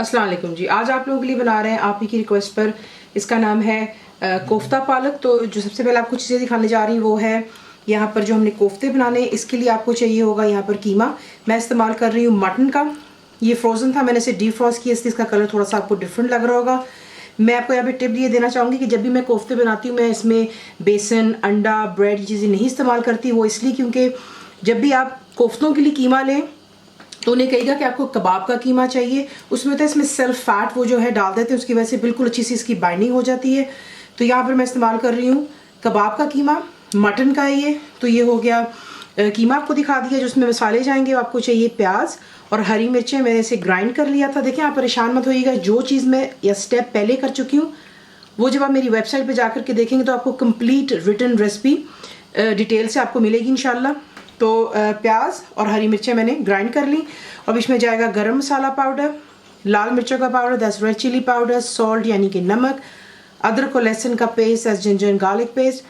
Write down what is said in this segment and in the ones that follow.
अस्सलाम वालेकुम जी। आज आप लोगों के लिए बना रहे हैं आप ही की रिक्वेस्ट पर। इसका नाम है कोफ्ता पालक। तो जो सबसे पहले आपको चीज़ें दिखाने जा रही हूँ वो है यहाँ पर जो हमने कोफ्ते बनाने, इसके लिए आपको चाहिए होगा यहाँ पर कीमा। मैं इस्तेमाल कर रही हूँ मटन का। ये फ्रोज़न था, मैंने इसे डीप फ्रॉस्ट किया, इसलिए इसका कलर थोड़ा सा आपको डिफरेंट लग रहा होगा। मैं आपको यहाँ पे टिप ये देना चाहूँगी कि जब भी मैं कोफ्ते बनाती हूँ मैं इसमें बेसन, अंडा, ब्रेड ये चीज़ें नहीं इस्तेमाल करती। वो इसलिए क्योंकि जब भी आप कोफ्तों के लिए कीमा लें तो उन्हें कहेगा कि आपको कबाब का कीमा चाहिए, उसमें तो इसमें सेल्फ फैट वो जो है डाल देते हैं, उसकी वजह से बिल्कुल अच्छी सी इसकी बाइंडिंग हो जाती है। तो यहाँ पर मैं इस्तेमाल कर रही हूँ कबाब का कीमा, मटन का है ये। तो ये हो गया कीमा, आपको दिखा दिया। जो उसमें मसाले जाएंगे आपको चाहिए प्याज और हरी मिर्चें, मैंने इसे ग्राइंड कर लिया था। देखिए आप परेशान मत होइएगा, जो चीज़ मैं या स्टेप पहले कर चुकी हूँ वो जब आप मेरी वेबसाइट पर जाकर के देखेंगे तो आपको कंप्लीट रिटन रेसिपी डिटेल से आपको मिलेगी इंशाल्लाह। तो प्याज और हरी मिर्चें मैंने ग्राइंड कर ली और इसमें जाएगा गरम मसाला पाउडर, लाल मिर्चों का powder, that's red chilli powder, salt यानी कि नमक, अदरक और लहसुन का paste, that's ginger and garlic paste,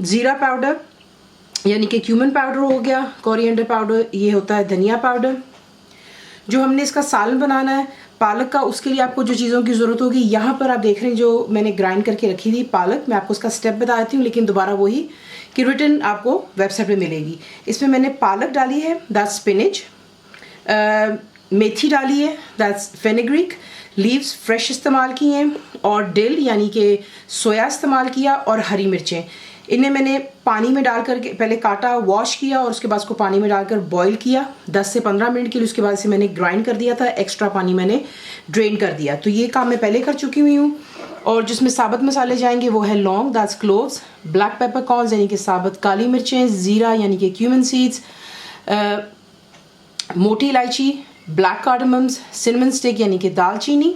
ज़ीरा पाउडर यानी कि क्यूमन पाउडर हो गया, कोरिएंडर पाउडर ये होता है धनिया पाउडर। जो हमने इसका सालन बनाना है पालक का, उसके लिए आपको जो चीज़ों की ज़रूरत होगी यहाँ पर आप देख रहे हैं जो मैंने ग्राइंड करके रखी थी पालक। मैं आपको उसका स्टेप बता देती हूँ, लेकिन दोबारा वही कि रिटर्न आपको वेबसाइट पे मिलेगी। इसमें मैंने पालक डाली है, दैट्स स्पिनच, मेथी डाली है, दैट्स फेनेग्रीक, लीव्स फ्रेश इस्तेमाल की हैं, और डिल यानी कि सोया इस्तेमाल किया, और हरी मिर्चें। इन्हें मैंने पानी में डाल कर के पहले काटा, वॉश किया और उसके बाद उसको पानी में डालकर बॉईल किया 10 से 15 मिनट के लिए। उसके बाद इसे मैंने ग्राइंड कर दिया था, एक्स्ट्रा पानी मैंने ड्रेन कर दिया। तो ये काम मैं पहले कर चुकी हुई हूँ। और जिसमें साबुत मसाले जाएंगे वो है लौंग, that's cloves, black pepper corns यानी कि साबुत काली मिर्चें, ज़ीरा यानी कि क्यूमन सीड्स, मोटी इलायची, ब्लैक कार्डमम्स, सिनेमन स्टिक यानी कि दालचीनी,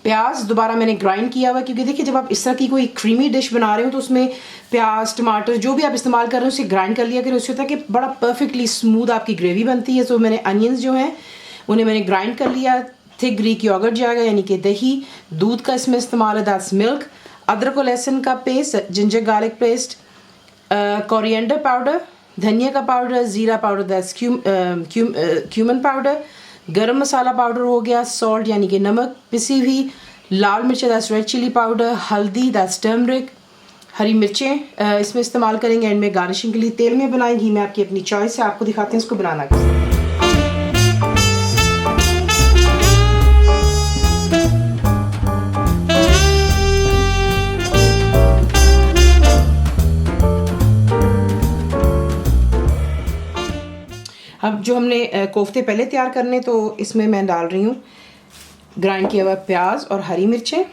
प्याज दोबारा मैंने ग्राइंड किया हुआ, क्योंकि देखिए जब आप इस तरह की कोई क्रीमी डिश बना रहे हो तो उसमें प्याज, टमाटर जो भी आप इस्तेमाल कर रहे हो उसे ग्राइंड कर लिया करें, उससे होता है कि बड़ा परफेक्टली स्मूथ आपकी ग्रेवी बनती है। तो मैंने अनियंस जो हैं उन्हें मैंने ग्राइंड कर लिया। थिक ग्रीक योगर्ट जाएगा यानी कि दही, दूध का इसमें इस्तेमाल है, दैट्स मिल्क, अदरक और लहसुन का paste, ginger garlic paste, coriander powder, धनिया का पाउडर, ज़ीरा पाउडर, दैट्स क्यूमन पाउडर, गरम मसाला पाउडर हो गया, सॉल्ट यानी कि नमक, पिसी हुई लाल मिर्च, दैट्स रेड चिली पाउडर, हल्दी, दैट्स टर्मरिक, हरी मिर्चें इसमें इस्तेमाल करेंगे एंड में गार्निशिंग के लिए। तेल में बनाएंगी मैं आपकी अपनी चॉइस है, आपको दिखाते हैं इसको बनाना कैसे। अब जो हमने कोफ्ते पहले तैयार करने, तो इसमें मैं डाल रही हूँ ग्राइंड किया हुआ प्याज और हरी मिर्चें।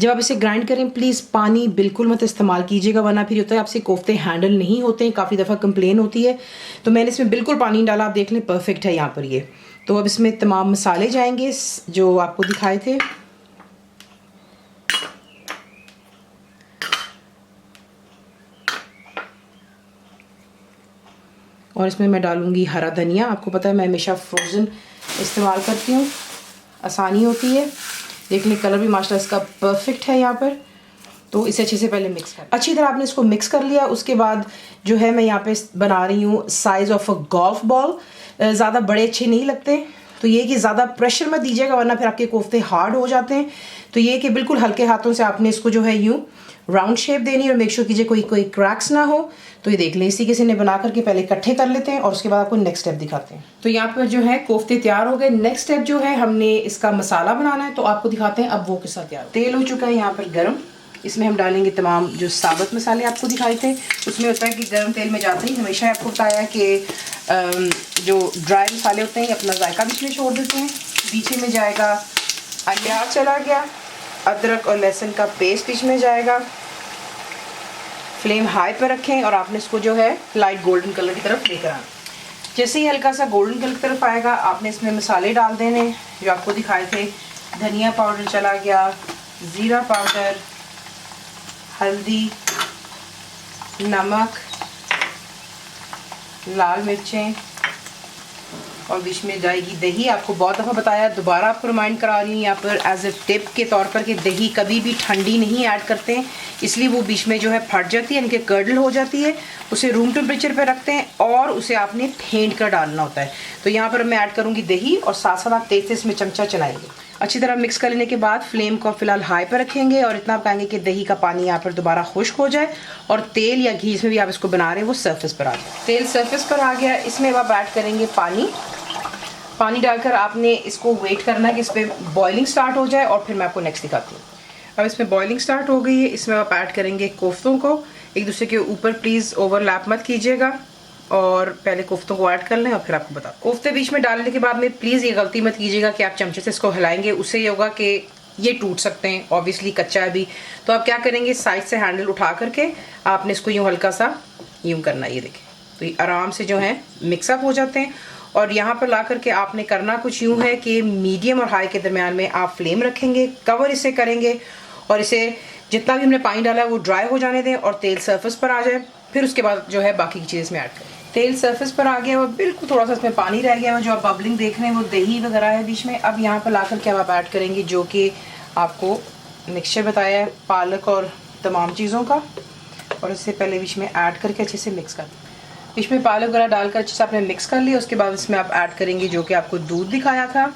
जब आप इसे ग्राइंड करें प्लीज़ पानी बिल्कुल मत इस्तेमाल कीजिएगा, वरना फिर होता है आपसे कोफ्ते हैंडल नहीं होते हैं, काफ़ी दफ़ा कंप्लेन होती है। तो मैंने इसमें बिल्कुल पानी डाला, आप देख लें परफेक्ट है यहाँ पर ये। तो अब इसमें तमाम मसाले जाएंगे जो आपको दिखाए थे। और इसमें मैं डालूंगी हरा धनिया, आपको पता है मैं हमेशा फ्रोज़न इस्तेमाल करती हूँ, आसानी होती है। देख लें कलर भी माशाल्लाह इसका परफेक्ट है यहाँ पर। तो इसे अच्छे से पहले मिक्स कर, अच्छी तरह आपने इसको मिक्स कर लिया। उसके बाद जो है मैं यहाँ पे बना रही हूँ size of a golf ball. ज़्यादा बड़े अच्छे नहीं लगते, तो ये कि ज़्यादा प्रेशर मत दीजिएगा वरना फिर आपके कोफ्ते हार्ड हो जाते हैं। तो ये कि बिल्कुल हल्के हाथों से आपने इसको जो है यूँ राउंड शेप देनी, और मेक श्योर कीजिए कोई क्रैक्स ना हो। तो ये देख लें, इसी किसी ने बना करके पहले इकट्ठे कर लेते हैं और उसके बाद आपको नेक्स्ट स्टेप दिखाते हैं। तो यहाँ पर जो है कोफ्ते तैयार हो गए। नेक्स्ट स्टेप जो है हमने इसका मसाला बनाना है, तो आपको दिखाते हैं अब वो किस तरह तैयार। तेल हो चुका है यहाँ पर गर्म, इसमें हम डालेंगे तमाम जो साबुत मसाले आपको दिखाए थे। उसमें होता है कि गर्म तेल में जाते ही हमेशा आपको बताया कि जो ड्राई मसाले होते हैं अपना जायका बीच में छोड़ देते हैं। बीच में जाएगा प्याज चला गया, अदरक और लहसुन का पेस्ट बीच में जाएगा। फ्लेम हाई पर रखें और आपने इसको जो है लाइट गोल्डन कलर की तरफ लेकर आना। जैसे ही हल्का सा गोल्डन कलर की तरफ आएगा आपने इसमें मसाले डाल देने जो आपको दिखाए थे। धनिया पाउडर चला गया, ज़ीरा पाउडर, हल्दी, नमक, लाल मिर्चें, और बीच में जाएगी दही। आपको बहुत दफ़ा बताया, दोबारा आपको रिमाइंड करा रही हूँ यहाँ पर एज ए टिप के तौर पर कि दही कभी भी ठंडी नहीं ऐड करते हैं, इसलिए वो बीच में जो है फट जाती है, इनके कर्डल हो जाती है। उसे रूम टेम्परेचर पे रखते हैं और उसे आपने फेंट कर डालना होता है। तो यहाँ पर मैं ऐड करूँगी दही और साथ साथ आप तेज़ से इसमें चमचा चलाएंगे। अच्छी तरह मिक्स कर लेने के बाद फ्लेम को फिलहाल हाई पर रखेंगे और इतना पकाएंगे कि दही का पानी यहाँ पर दोबारा खुश्क हो जाए और तेल या घी इसमें भी आप इसको बना रहे हैं वो सरफेस पर आ जाए। तेल सरफेस पर आ गया, इसमें आप ऐड करेंगे पानी डालकर आपने इसको वेट करना है कि इस पर बॉइलिंग स्टार्ट हो जाए और फिर मैं आपको नेक्स्ट दिखाती हूँ। अब इसमें बॉइलिंग स्टार्ट हो गई है, इसमें आप ऐड करेंगे कोफ्तों को। एक दूसरे के ऊपर प्लीज़ ओवरलैप मत कीजिएगा और पहले कोफ्तों को ऐड कर लें और फिर आपको बता। कोफ्ते बीच में डालने के बाद में प्लीज़ ये गलती मत कीजिएगा कि आप चमचे से इसको हिलाएंगे, उससे ये होगा कि ये टूट सकते हैं, ऑब्वियसली कच्चा है अभी। तो आप क्या करेंगे, साइड से हैंडल उठा करके आपने इसको यूँ हल्का सा यूँ करना है, ये देखें। तो ये आराम से जो है मिक्सअप हो जाते हैं। और यहाँ पर ला करके आपने करना कुछ यूँ है कि मीडियम और हाई के दरमियान में आप फ्लेम रखेंगे, कवर इसे करेंगे और इसे जितना भी हमने पानी डाला है वो ड्राई हो जाने दें और तेल सरफेस पर आ जाए। फिर उसके बाद जो है बाकी की चीज़ इसमें ऐड करें। तेल सरफेस पर आ गया और बिल्कुल थोड़ा सा इसमें पानी रह गया है, जो आप बबलिंग देख रहे हैं वो दही वगैरह है बीच में। अब यहाँ पर ला करके आप ऐड करेंगे जो कि आपको मिक्सचर बताया है पालक और तमाम चीज़ों का, और इससे पहले बीच में ऐड करके अच्छे से मिक्स कर दें। बीच में पालक वगैरह डालकर अच्छे से आपने मिक्स कर लिया। उसके बाद इसमें आप ऐड करेंगे जो कि आपको दूध दिखाया था,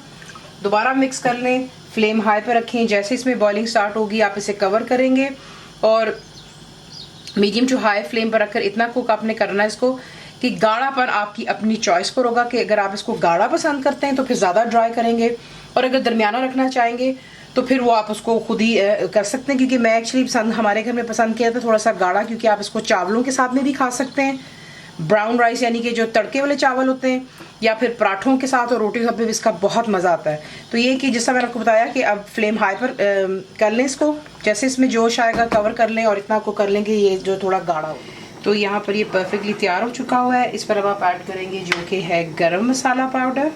दोबारा मिक्स कर लें, फ्लेम हाई पे रखें। जैसे इसमें बॉइलिंग स्टार्ट होगी आप इसे कवर करेंगे और मीडियम टू हाई फ्लेम पर रखकर इतना कुक आपने करना है इसको कि गाढ़ापन आपकी अपनी चॉइस पर होगा कि अगर आप इसको गाढ़ा पसंद करते हैं तो फिर ज़्यादा ड्राई करेंगे और अगर दरमियाना रखना चाहेंगे तो फिर वो आप उसको खुद ही कर सकते हैं। क्योंकि मैं एक्चुअली पसंद हमारे घर में पसंद किया था थोड़ा सा गाढ़ा, क्योंकि आप इसको चावलों के साथ में भी खा सकते हैं, ब्राउन राइस यानी कि जो तड़के वाले चावल होते हैं, या फिर पराठों के साथ और रोटी के साथ भी इसका बहुत मज़ा आता है। तो ये कि जैसा मैंने आपको बताया कि अब फ्लेम हाई पर कर लें इसको, जैसे इसमें जोश आएगा कवर कर लें और इतना को कर लें कि ये जो थोड़ा गाढ़ा हो। तो यहाँ पर ये परफेक्टली तैयार हो चुका हुआ है। इस पर अब आप ऐड करेंगे जो कि है गरम मसाला पाउडर,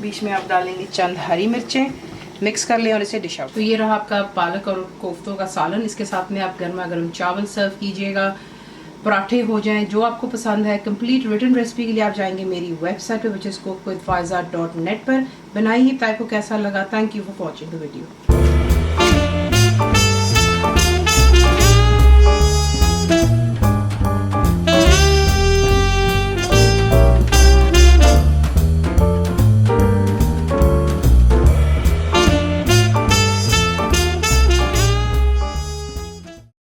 बीच में आप डालेंगे चंद हरी मिर्चें, मिक्स कर लें और इसे डिश आउट। तो ये रहा आपका पालक और कोफ्तों का सालन। इसके साथ में आप गर्मा गर्म चावल सर्व कीजिएगा, पराठे हो जाएं, जो आपको पसंद है। कंप्लीट रिटन रेसिपी के लिए आप जाएंगे मेरी वेबसाइट पे which is cooked with faiza.net पर। बनाइए, आपको कैसा लगा। Thank you for watching the video.